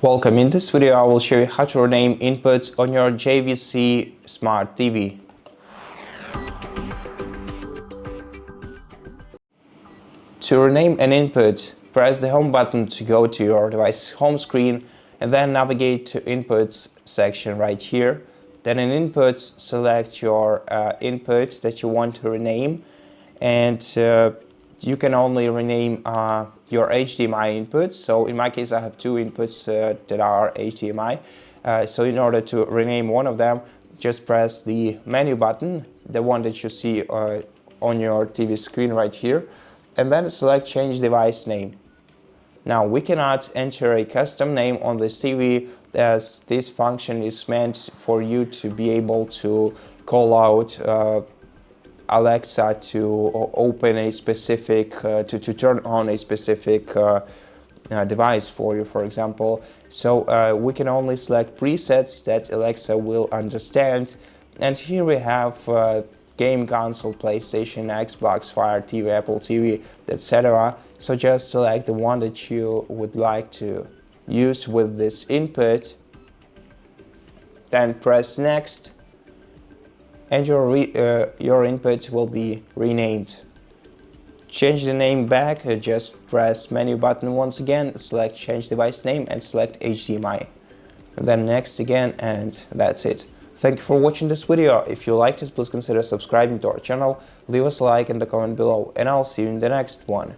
Welcome. In this video I will show you how to rename inputs on your JVC Smart TV. To rename an input, press the home button to go to your device home screen and then navigate to inputs section right here. Then in inputs, select your input that you want to rename, and you can only rename your HDMI inputs. So in my case I have two inputs that are HDMI. So in order to rename one of them, just press the menu button, the one that you see on your TV screen right here, and then select change device name. Now we cannot enter a custom name on this TV, as this function is meant for you to be able to call out Alexa to open a specific, to turn on a specific device for you, for example. So we can only select presets that Alexa will understand. And here we have game console, PlayStation, Xbox, Fire TV, Apple TV, etc. So just select the one that you would like to use with this input, then press next, and your input will be renamed. Change the name back, just press menu button once again, select change device name and select HDMI. And then next again, and that's it. Thank you for watching this video. If you liked it, please consider subscribing to our channel, leave us a like in the comment below, and I'll see you in the next one.